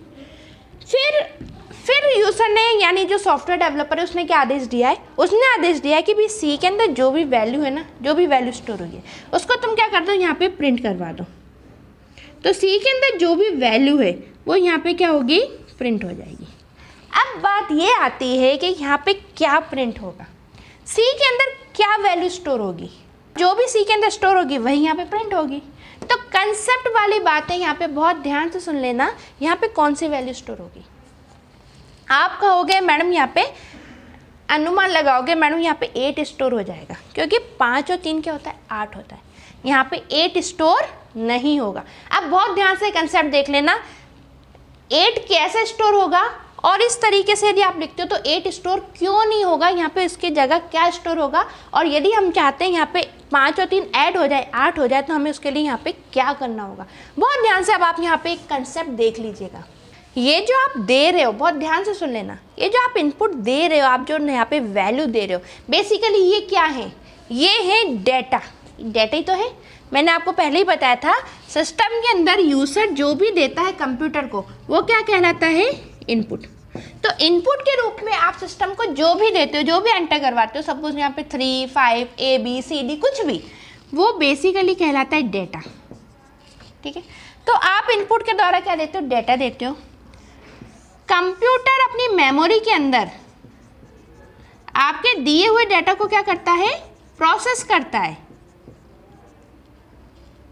फिर यूजर ने, यानी जो सॉफ्टवेयर डेवलपर है, उसने क्या आदेश दिया है, उसने आदेश दिया है कि भी C के अंदर जो भी वैल्यू है ना, जो भी वैल्यू स्टोर हुई है उसको तुम क्या कर दो, यहाँ पे प्रिंट करवा दो। तो C के अंदर जो भी वैल्यू है वो यहाँ पे क्या होगी, प्रिंट हो जाएगी। अब बात ये आती है कि यहाँ पे क्या प्रिंट होगा, C के अंदर क्या वैल्यू स्टोर होगी, जो भी C के अंदर स्टोर होगी वही यहाँ पे प्रिंट होगी। तो कंसेप्ट वाली बातें यहाँ पे बहुत ध्यान से सुन लेना, यहाँ पे कौन सी वैल्यू स्टोर होगी। आप कहोगे मैडम यहाँ पे अनुमान लगाओगे, मैडम यहाँ पे 8 स्टोर हो जाएगा, क्योंकि 5 और 3 क्या होता है, 8 होता है। यहाँ पे 8 स्टोर नहीं होगा। अब बहुत ध्यान से कंसेप्ट देख लेना, 8 कैसे स्टोर होगा, और इस तरीके से यदि आप लिखते हो तो 8 स्टोर क्यों नहीं होगा, यहाँ पे इसकी जगह क्या स्टोर होगा, और यदि हम चाहते हैं यहाँ पे 5 और 3 ऐड हो जाए, 8 हो जाए, तो हमें उसके लिए यहाँ पे क्या करना होगा। बहुत ध्यान से अब आप यहाँ पे एक कंसेप्ट देख लीजिएगा। ये जो आप दे रहे हो, बहुत ध्यान से सुन लेना, ये जो आप इनपुट दे रहे हो, आप जो यहाँ पे वैल्यू दे रहे हो, बेसिकली ये क्या है, ये है डेटा। डेटा ही तो है, मैंने आपको पहले ही बताया था, सिस्टम के अंदर यूजर जो भी देता है कंप्यूटर को वो क्या कहलाता है, इनपुट। तो इनपुट के रूप में आप सिस्टम को जो भी देते हो, जो भी एंटर करवाते हो, सपोज यहाँ पे 3, 5, A, B, C, D कुछ भी, वो बेसिकली कहलाता है डेटा। ठीक है। तो आप इनपुट के द्वारा क्या देते हो, डेटा देते हो। कंप्यूटर अपनी मेमोरी के अंदर आपके दिए हुए डेटा को क्या करता है, प्रोसेस करता है।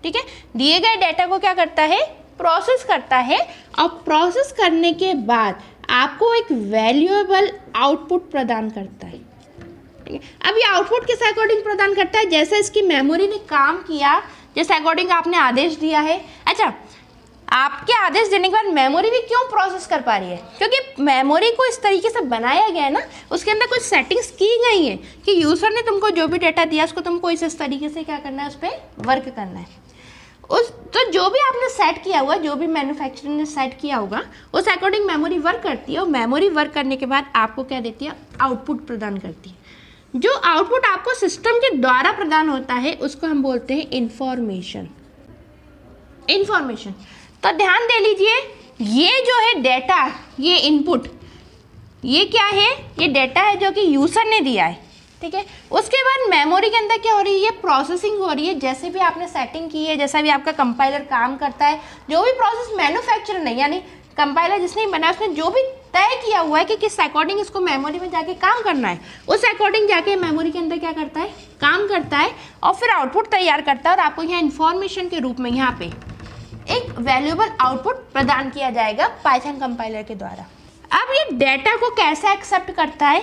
ठीक है, दिए गए डेटा को क्या करता है, प्रोसेस करता है, और प्रोसेस करने के बाद आपको एक वैल्यूएबल आउटपुट प्रदान करता है। ठीक है, अब ये आउटपुट किस अकॉर्डिंग प्रदान करता है, जैसे इसकी मेमोरी ने काम किया, जैसे अकॉर्डिंग आपने आदेश दिया है। अच्छा, आपके आदेश देने के बाद मेमोरी भी क्यों प्रोसेस कर पा रही है, क्योंकि मेमोरी को इस तरीके से बनाया गया है ना, उसके अंदर कुछ सेटिंग्स की गई हैं कि यूज़र ने तुमको जो भी डेटा दिया उसको तुमको इस तरीके से क्या करना है, उस पर वर्क करना है। तो जो भी आपने सेट किया हुआ, जो भी मैन्युफैक्चरर ने सेट किया होगा, उस अकॉर्डिंग मेमोरी वर्क करती है, और मेमोरी वर्क करने के बाद आपको क्या देती है, आउटपुट प्रदान करती है। जो आउटपुट आपको सिस्टम के द्वारा प्रदान होता है उसको हम बोलते हैं इंफॉर्मेशन। इंफॉर्मेशन, तो ध्यान दे लीजिए, ये जो है डेटा, ये इनपुट, ये क्या है, ये डेटा है जो कि यूजर ने दिया है, ठीक है। उसके बाद मेमोरी के अंदर क्या हो रही है, प्रोसेसिंग हो रही है, जैसे भी आपने सेटिंग की है, जैसा भी आपका कंपाइलर काम करता है, जो भी प्रोसेस मैन्युफैक्चरर ने यानी कंपाइलर जिसने बनाया उसने जो भी तय किया हुआ है कि किस अकॉर्डिंग इसको मेमोरी में जाके काम करना है, उस अकॉर्डिंग जाके मेमोरी के अंदर क्या करता है, काम करता है और फिर आउटपुट तैयार करता है और आपको यहाँ इन्फॉर्मेशन के रूप में यहाँ पे एक वैल्यूएबल आउटपुट प्रदान किया जाएगा पाइथन कंपाइलर के द्वारा। अब ये डेटा को कैसे एक्सेप्ट करता है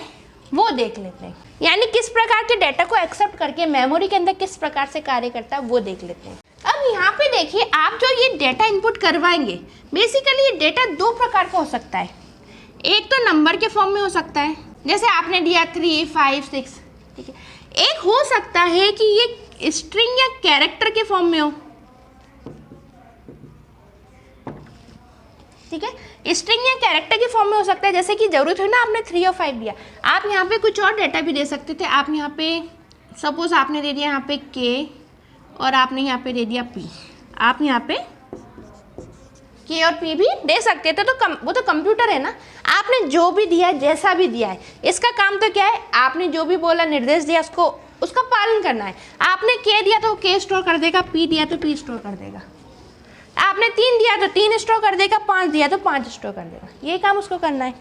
वो देख लेते हैं, यानी किस प्रकार के डेटा को एक्सेप्ट करके मेमोरी के अंदर किस प्रकार से कार्य करता है वो देख लेते हैं। अब यहाँ पे देखिए, आप जो ये डेटा इनपुट करवाएंगे, बेसिकली ये डेटा दो प्रकार का हो सकता है। एक तो नंबर के फॉर्म में हो सकता है, जैसे आपने दिया 3, 5, 6, ठीक है। एक हो सकता है कि ये स्ट्रिंग या कैरेक्टर के फॉर्म में हो, ठीक है। स्ट्रिंग या कैरेक्टर के फॉर्म में हो सकता है, जैसे कि जरूरत है ना आपने 3 और 5 दिया, आप यहाँ पे कुछ और डेटा भी दे सकते थे। आप यहाँ पे सपोज आपने दे दिया यहाँ पे K और आपने यहाँ पे दे दिया P, आप यहाँ पे K और P भी दे सकते थे, तो वो तो कंप्यूटर है ना, आपने जो भी दिया है, जैसा भी दिया है, इसका काम तो क्या है, आपने जो भी बोला, निर्देश दिया, उसका पालन करना है। आपने K दिया तो K स्टोर कर देगा, P दिया तो P स्टोर कर देगा, आपने 3 दिया तो 3 स्टोर कर देगा, 5 दिया तो 5 स्टोर कर देगा, ये काम उसको करना है।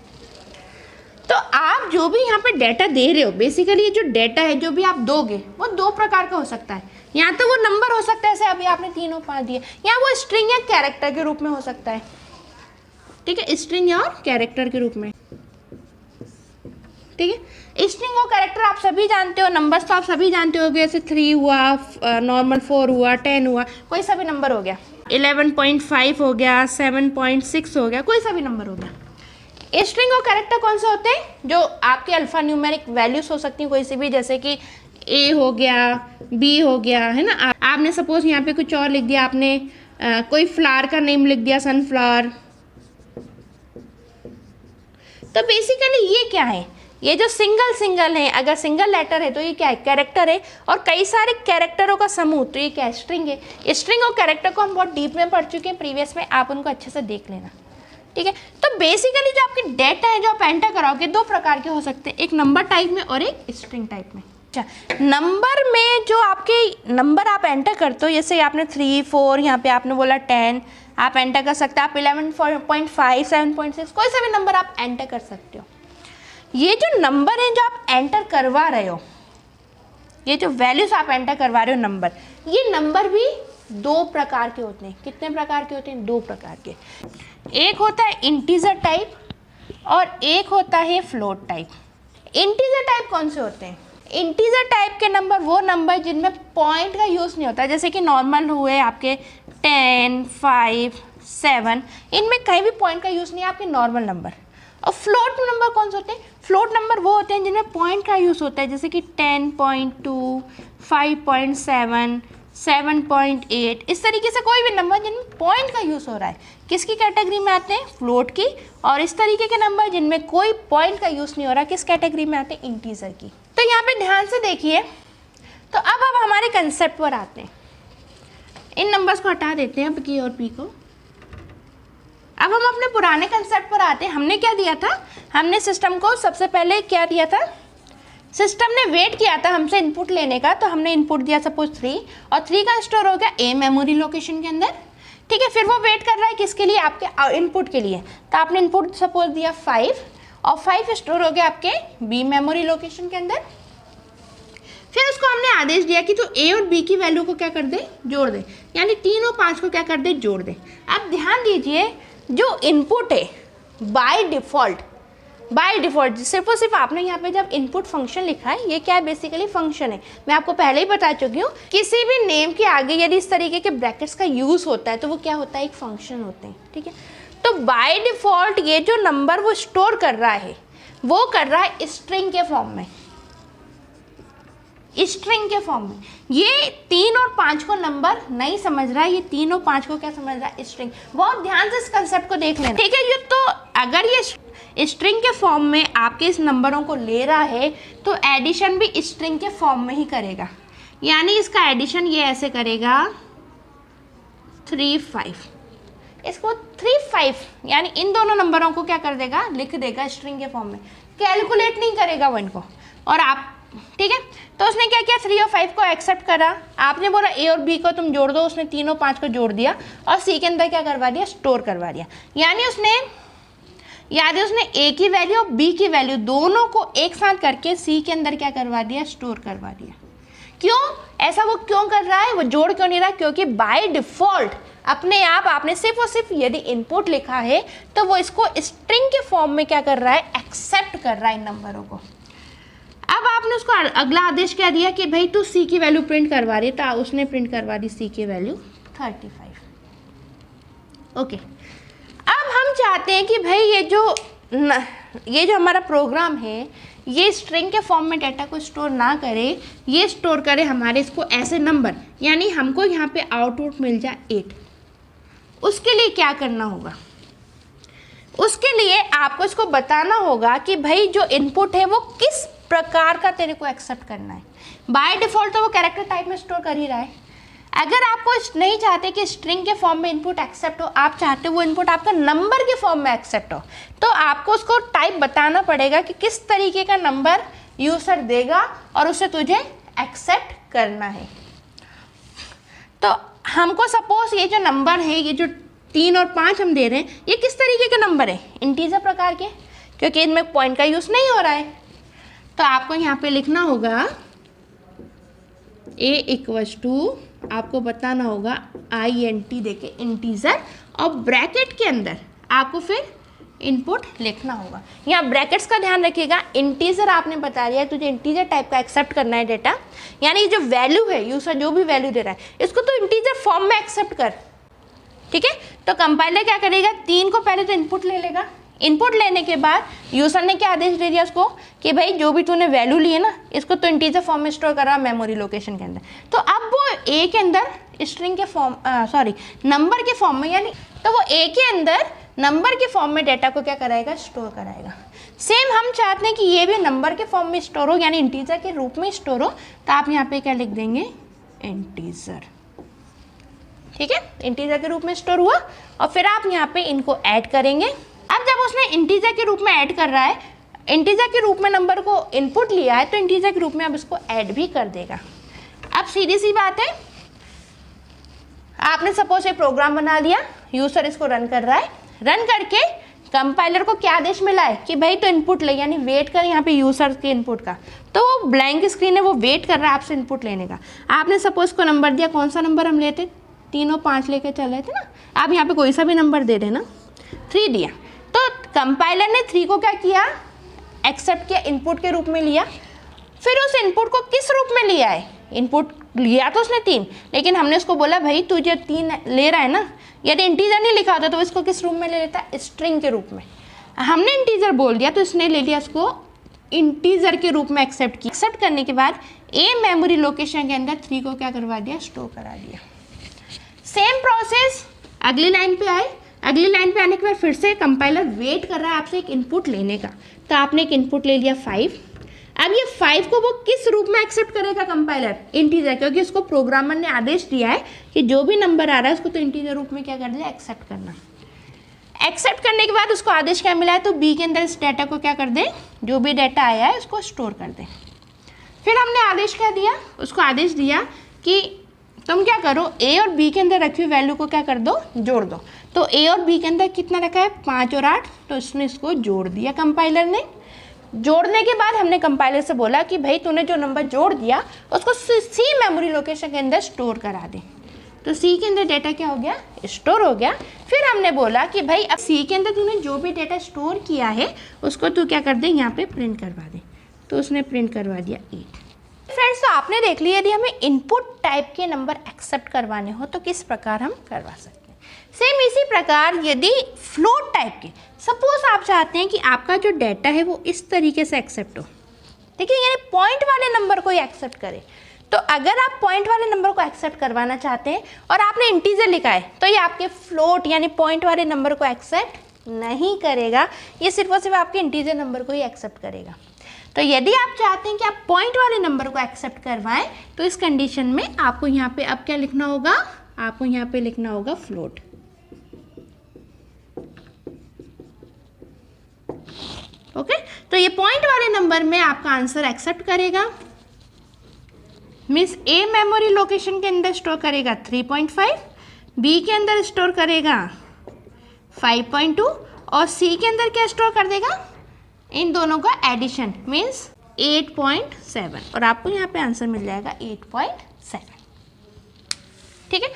तो आप जो भी यहाँ पे डेटा दे रहे हो, बेसिकली ये जो डेटा है जो भी आप दोगे वो दो प्रकार का हो सकता है। या तो वो नंबर हो सकता है, जैसे अभी आपने 3 और 5 दिए, या वो स्ट्रिंग या कैरेक्टर के रूप में हो सकता है, ठीक है, स्ट्रिंग और कैरेक्टर के रूप में, ठीक है। स्ट्रिंग और कैरेक्टर आप सभी जानते हो, नंबर्स तो आप सभी जानते हो, जैसे 3 हुआ, नॉर्मल 4 हुआ, 10 हुआ, कोई सा भी नंबर हो गया, 11.5 हो गया, 7.6 हो गया, कोई सा भी नंबर हो गया। स्ट्रिंग और कैरेक्टर कौन से होते हैं, जो आपके अल्फा न्यूमेरिक वैल्यूज हो सकती हैं कोई सी भी, जैसे कि A हो गया, B हो गया, है ना। आपने सपोज यहाँ पे कुछ और लिख दिया, आपने कोई फ्लावर का नेम लिख दिया, सनफ्लावर। तो बेसिकली ये क्या है, ये जो सिंगल है, अगर सिंगल लेटर है तो ये क्या है, कैरेक्टर है, और कई सारे कैरेक्टरों का समूह तो ये क्या है, स्ट्रिंग है। स्ट्रिंग और कैरेक्टर को हम बहुत डीप में पढ़ चुके हैं प्रीवियस में, आप उनको अच्छे से देख लेना, ठीक है। तो बेसिकली जो आपके डेटा है जो आप एंटर कराओगे, दो प्रकार के हो सकते हैं, एक नंबर टाइप में और एक स्ट्रिंग टाइप में। अच्छा, नंबर में जो आपके नंबर आप एंटर करते हो, जैसे आपने 3, 4, यहाँ पे आपने बोला 10, आप एंटर कर सकते हो, आप 11.5, 7.6, कोई सा भी नंबर आप एंटर कर सकते हो। ये जो नंबर है जो आप एंटर करवा रहे हो, ये जो वैल्यूज आप एंटर करवा रहे हो नंबर, ये नंबर भी दो प्रकार के होते हैं। कितने प्रकार के होते हैं, दो प्रकार के। एक होता है इंटीजर टाइप और एक होता है फ्लोट टाइप। इंटीजर टाइप कौन से होते हैं, इंटीजर टाइप के नंबर वो नंबर जिनमें पॉइंट का यूज़ नहीं होता, जैसे कि नॉर्मल हुए आपके 10, 5, 7, इनमें कहीं भी पॉइंट का यूज़ नहीं है, आपके नॉर्मल नंबर। और फ्लोट नंबर कौन से होते हैं, फ्लोट नंबर वो होते हैं जिनमें पॉइंट का यूज़ होता है, जैसे कि 10.2, 5.7, 7.8, इस तरीके से कोई भी नंबर जिनमें पॉइंट का यूज़ हो रहा है किसकी कैटेगरी में आते हैं, फ्लोट की। और इस तरीके के नंबर जिनमें कोई पॉइंट का यूज़ नहीं हो रहा, किस कैटेगरी में आते हैं, इंटीजर की। तो यहाँ पे ध्यान से देखिए, तो अब हमारे कंसेप्ट पर आते हैं। इन नंबर्स को हटा देते हैं, अब K और P को। अब हम अपने पुराने कंसेप्ट पर आते हैं। हमने क्या दिया था, हमने सिस्टम को सबसे पहले क्या दिया था, सिस्टम ने वेट किया था हमसे इनपुट लेने का, तो हमने इनपुट दिया सपोज 3, और 3 का स्टोर हो गया A मेमोरी लोकेशन के अंदर, ठीक है। फिर वो वेट कर रहा है किसके लिए, आपके इनपुट के लिए, तो आपने इनपुट सपोज दिया 5, और 5 स्टोर हो गया आपके B मेमोरी लोकेशन के अंदर। फिर उसको हमने आदेश दिया कि तो A और B की वैल्यू को क्या कर दे, जोड़ दे, यानी 3 और 5 को क्या कर दे, जोड़ दे। अब ध्यान दीजिए, जो इनपुट है बाय डिफ़ॉल्ट सिर्फ और सिर्फ आपने यहाँ पे जब इनपुट फंक्शन लिखा है, ये क्या है, बेसिकली फंक्शन है। मैं आपको पहले ही बता चुकी हूँ, किसी भी नेम के आगे यदि इस तरीके के ब्रैकेट्स का यूज़ होता है तो वो क्या होता है, एक फंक्शन होते हैं, ठीक है। तो बाय डिफ़ॉल्ट ये जो नंबर वो स्टोर कर रहा है, वो कर रहा है स्ट्रिंग के फॉर्म में, स्ट्रिंग के फॉर्म में। ये 3 और 5 को नंबर नहीं समझ रहा है, ये 3 और 5 को क्या समझ रहा है, स्ट्रिंग। बहुत ध्यान से इस कंसेप्ट को देख लेना, ठीक है। ये तो अगर ये स्ट्रिंग के फॉर्म में आपके इस नंबरों को ले रहा है तो एडिशन भी स्ट्रिंग के फॉर्म में ही करेगा, यानी इसका एडिशन ये ऐसे करेगा 3 5, इसको 3 5 यानी इन दोनों नंबरों को क्या कर देगा, लिख देगा स्ट्रिंग के फॉर्म में, कैलकुलेट नहीं करेगा वो इनको। और आप ठीक है, तो उसने क्या किया 3 और 5 को एक्सेप्ट करा, आपने बोला ए और बी को तुम जोड़ दो, उसने 3 और 5 को जोड़ दिया और सी के अंदर क्या करवा दिया, स्टोर करवा दिया। यानी उसने ए की वैल्यू और बी की वैल्यू दोनों को एक साथ करके सी के अंदर क्या करवा दिया, स्टोर करवा दिया। क्यों ऐसा वो क्यों कर रहा है, वो जोड़ क्यों नहीं रहा, क्योंकि बाय डिफॉल्ट अपने आप आपने सिर्फ और सिर्फ यदि इनपुट लिखा है तो वो इसको स्ट्रिंग के फॉर्म में क्या कर रहा है, एक्सेप्ट कर रहा है इन नंबरों को। अब आपने उसको अगला आदेश क्या दिया कि भाई तू सी की वैल्यू प्रिंट करवा रही है, तो उसने प्रिंट करवा दी सी की वैल्यू 35। ओके, अब हम चाहते हैं कि भाई ये जो हमारा प्रोग्राम है ये स्ट्रिंग के फॉर्म में डाटा को स्टोर ना करे, ये स्टोर करे हमारे इसको ऐसे नंबर, यानी हमको यहाँ पे आउटपुट मिल जाए 8। उसके लिए क्या करना होगा, उसके लिए आपको इसको बताना होगा कि भाई जो इनपुट है वो किस प्रकार का तेरे को एक्सेप्ट करना है। बाय डिफॉल्ट तो वो कैरेक्टर टाइप में स्टोर कर ही रहा है। अगर आपको नहीं चाहते कि स्ट्रिंग के फॉर्म में इनपुट एक्सेप्ट हो, आप चाहते हो वो इनपुट आपका नंबर के फॉर्म में एक्सेप्ट हो, तो आपको उसको टाइप बताना पड़ेगा कि किस तरीके का नंबर यूजर देगा और उसे तुझे एक्सेप्ट करना है। तो हमको सपोज ये जो नंबर है, ये जो 3 और 5 हम दे रहे हैं, ये किस तरीके के नंबर है, इंटीजर प्रकार के, क्योंकि इनमें पॉइंट का यूज नहीं हो रहा है। तो आपको यहाँ पे लिखना होगा a इक्वल्स टू, आपको बताना होगा INT देके इंटीजर, और ब्रैकेट के अंदर आपको फिर इनपुट लिखना होगा। यहाँ ब्रैकेट्स का ध्यान रखिएगा, इंटीजर आपने बता दिया है तुझे इंटीजर टाइप का एक्सेप्ट करना है डेटा, यानी जो वैल्यू है यूजर जो भी वैल्यू दे रहा है इसको तो इंटीजर फॉर्म में एक्सेप्ट कर। ठीक है, तो कंपाइलर क्या करेगा, 3 को पहले तो इनपुट ले लेगा, इनपुट लेने के बाद यूजर ने क्या आदेश दे दिया उसको कि भाई जो भी तूने वैल्यू ली है ना इसको तो इंटीजर फॉर्म में स्टोर करा मेमोरी लोकेशन के अंदर। तो अब वो ए के अंदर स्ट्रिंग के फॉर्म नंबर के फॉर्म में, यानी तो वो ए के अंदर नंबर के फॉर्म में डेटा को क्या कराएगा, स्टोर कराएगा। सेम हम चाहते हैं कि ये भी नंबर के फॉर्म में स्टोर हो, यानी इंटीजर के रूप में स्टोर हो, तो आप यहाँ पे क्या लिख देंगे, इंटीजर। ठीक है, इंटीजर के रूप में स्टोर हुआ और फिर आप यहाँ पे इनको ऐड करेंगे। अब जब उसने इंटीजर के रूप में ऐड कर रहा है, इंटीजर के रूप में नंबर को इनपुट लिया है, तो इंटीजर के रूप में अब इसको ऐड भी कर देगा। अब सीधी सी बात है, आपने सपोज एक प्रोग्राम बना लिया, यूजर इसको रन कर रहा है, रन करके कंपाइलर को क्या आदेश मिला है कि भाई तो इनपुट ले, यानी वेट कर यहाँ पे यूजर के इनपुट का, तो वो ब्लैंक स्क्रीन है, वो वेट कर रहा है आपसे इनपुट लेने का। आपने सपोज को नंबर दिया, कौन सा नंबर हम लेते, 3 और 5 लेके चल रहे थे ना, आप यहाँ पे कोई सा भी नंबर दे देना, 3 दिया, तो कंपाइलर ने 3 को क्या किया, एक्सेप्ट किया, इनपुट के रूप में लिया। फिर उस इनपुट को किस रूप में लिया है, इनपुट लिया तो उसने 3, लेकिन हमने उसको बोला भाई तू जो 3 ले रहा है ना, यदि इंटीजर नहीं लिखा होता तो इसको किस रूप में ले लेता, स्ट्रिंग के रूप में। हमने इंटीजर बोल दिया तो इसने ले लिया उसको इंटीजर के रूप में एक्सेप्ट किया। एक्सेप्ट करने के बाद ए मेमोरी लोकेशन के अंदर 3 को क्या करवा दिया, स्टोर करा दिया। सेम प्रोसेस अगली लाइन पे आए, अगली लाइन पे आने के बाद फिर से कंपाइलर वेट कर रहा है आपसे एक इनपुट लेने का, तो आपने एक इनपुट ले लिया 5। अब ये 5 को वो किस रूप में एक्सेप्ट करेगा कंपाइलर, इंटीजर, क्योंकि उसको प्रोग्रामर ने आदेश दिया है कि जो भी नंबर आ रहा है उसको तो इंटीजर रूप में क्या कर दिया, एक्सेप्ट करना। एक्सेप्ट करने के बाद उसको आदेश क्या मिला है, तो बी के अंदर इस डाटा को क्या कर दें, जो भी डाटा आया है उसको स्टोर कर दें। फिर हमने आदेश क्या दिया, उसको आदेश दिया कि तुम क्या करो, ए और बी के अंदर रखी हुई वैल्यू को क्या कर दो, जोड़ दो। तो ए और बी के अंदर कितना रखा है, 5 और 8, तो इसने इसको जोड़ दिया कंपाइलर ने। जोड़ने के बाद हमने कंपाइलर से बोला कि भाई तूने जो नंबर जोड़ दिया उसको सी मेमोरी लोकेशन के अंदर स्टोर करा दे। तो सी के अंदर डेटा क्या हो गया, स्टोर हो गया। फिर हमने बोला कि भाई अब सी के अंदर तूने जो भी डेटा स्टोर किया है उसको तू क्या कर दे, यहाँ पे प्रिंट करवा दे। तो उसने प्रिंट करवा दिया 8। फ्रेंड्स, तो आपने देख लिया यदि हमें इनपुट टाइप के नंबर एक्सेप्ट करवाने हो तो किस प्रकार हम करवा सकते हैं। सेम इसी प्रकार यदि फ्लोट टाइप के, सपोज आप चाहते हैं कि आपका जो डाटा है वो इस तरीके से एक्सेप्ट हो, ठीक है, यानी पॉइंट वाले नंबर को ही एक्सेप्ट करे। तो अगर आप पॉइंट वाले नंबर को एक्सेप्ट करवाना चाहते हैं और आपने इंटीजर लिखा है तो ये आपके फ्लोट यानी पॉइंट वाले नंबर को एक्सेप्ट नहीं करेगा, ये सिर्फ और सिर्फ आपके इंटीजर नंबर को ही एक्सेप्ट करेगा। तो यदि आप चाहते हैं कि आप पॉइंट वाले नंबर को एक्सेप्ट करवाएं तो इस कंडीशन में आपको यहाँ पे अब क्या लिखना होगा, आपको यहाँ पे लिखना होगा फ्लोट। ओके, तो ये पॉइंट वाले नंबर में आपका आंसर एक्सेप्ट करेगा, मीन्स ए मेमोरी लोकेशन के अंदर स्टोर करेगा 3.5, बी के अंदर स्टोर करेगा 5.2 और सी के अंदर क्या स्टोर कर देगा, इन दोनों का एडिशन मीन्स 8.7 और आपको यहाँ पे आंसर मिल जाएगा 8.7। ठीक है,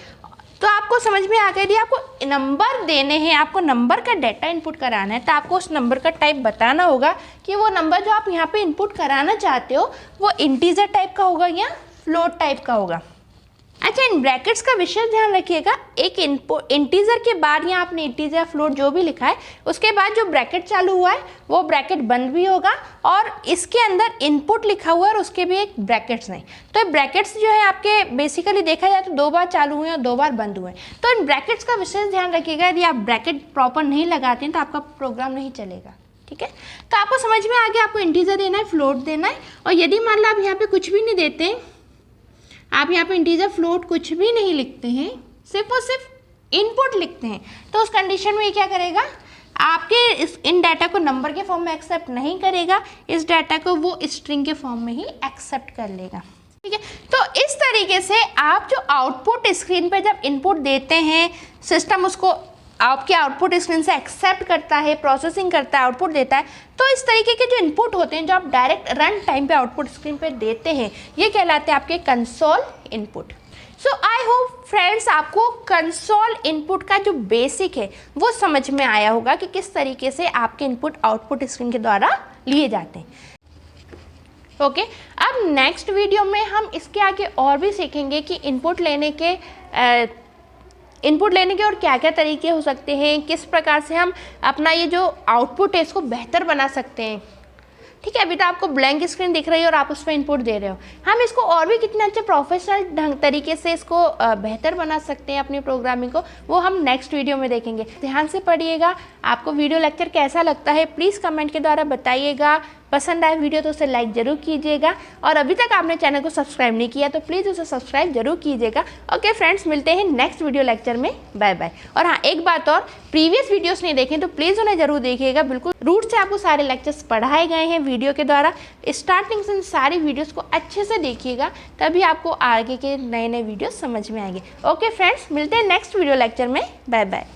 तो आपको समझ में आ गया। यदि आपको नंबर देने हैं, आपको नंबर का डाटा इनपुट कराना है तो आपको उस नंबर का टाइप बताना होगा कि वो नंबर जो आप यहाँ पे इनपुट कराना चाहते हो वो इंटीजर टाइप का होगा या फ्लोट टाइप का होगा। अच्छा, इन ब्रैकेट्स का विशेष ध्यान रखिएगा, एक इनपुट इंटीजर के बाद यहाँ आपने इंटीजर फ्लोट जो भी लिखा है उसके बाद जो ब्रैकेट चालू हुआ है वो ब्रैकेट बंद भी होगा और इसके अंदर इनपुट लिखा हुआ है और उसके भी एक ब्रैकेट्स नहीं। तो ब्रैकेट्स जो है आपके बेसिकली देखा जाए तो 2 बार चालू हुए और 2 बार बंद हुए। तो इन ब्रैकेट्स का विशेष ध्यान रखिएगा, यदि आप ब्रैकेट प्रॉपर नहीं लगाते हैं तो आपका प्रोग्राम नहीं चलेगा। ठीक है, तो आपको समझ में आ गया, आपको इंटीजर देना है, फ्लोट देना है। और यदि मान लो आप यहाँ पे कुछ भी नहीं देते, आप यहाँ पे इंटीजर फ्लोट कुछ भी नहीं लिखते हैं, सिर्फ और सिर्फ इनपुट लिखते हैं, तो उस कंडीशन में ये क्या करेगा, आपके इन डाटा को नंबर के फॉर्म में एक्सेप्ट नहीं करेगा, इस डाटा को वो स्ट्रिंग के फॉर्म में ही एक्सेप्ट कर लेगा। ठीक है, तो इस तरीके से आप जो आउटपुट स्क्रीन पे जब इनपुट देते हैं, सिस्टम उसको आपके आउटपुट स्क्रीन से एक्सेप्ट करता है, प्रोसेसिंग करता है, आउटपुट देता है। तो इस तरीके के जो इनपुट होते हैं जो आप डायरेक्ट रन टाइम पे आउटपुट स्क्रीन पे देते हैं, ये कहलाते हैं आपके console input. So I hope friends आपको कंसोल इनपुट का जो बेसिक है वो समझ में आया होगा कि किस तरीके से आपके इनपुट आउटपुट स्क्रीन के द्वारा लिए जाते हैं। ओके, अब नेक्स्ट वीडियो में हम इसके आगे और भी सीखेंगे कि इनपुट लेने के और क्या क्या तरीके हो सकते हैं, किस प्रकार से हम अपना ये जो आउटपुट है इसको बेहतर बना सकते हैं। ठीक है, अभी तो आपको ब्लैंक स्क्रीन दिख रही है और आप उस पर इनपुट दे रहे हो, हम इसको और भी कितने अच्छे प्रोफेशनल तरीके से इसको बेहतर बना सकते हैं अपनी प्रोग्रामिंग को, वो हम नेक्स्ट वीडियो में देखेंगे। ध्यान से पढ़िएगा, आपको वीडियो लेक्चर कैसा लगता है प्लीज़ कमेंट के द्वारा बताइएगा। पसंद आए वीडियो तो उसे लाइक ज़रूर कीजिएगा और अभी तक आपने चैनल को सब्सक्राइब नहीं किया तो प्लीज़ उसे सब्सक्राइब जरूर कीजिएगा। ओके फ्रेंड्स, मिलते हैं नेक्स्ट वीडियो लेक्चर में, बाय बाय। और हाँ, एक बात और, प्रीवियस वीडियोस नहीं देखें तो प्लीज़ उन्हें जरूर देखिएगा, बिल्कुल रूट से आपको सारे लेक्चर्स पढ़ाए गए हैं वीडियो के द्वारा। स्टार्टिंग से सारी वीडियोज़ को अच्छे से देखिएगा, तभी आपको आगे के नए नए वीडियो समझ में आएंगे। ओके फ्रेंड्स, मिलते हैं नेक्स्ट वीडियो लेक्चर में, बाय बाय।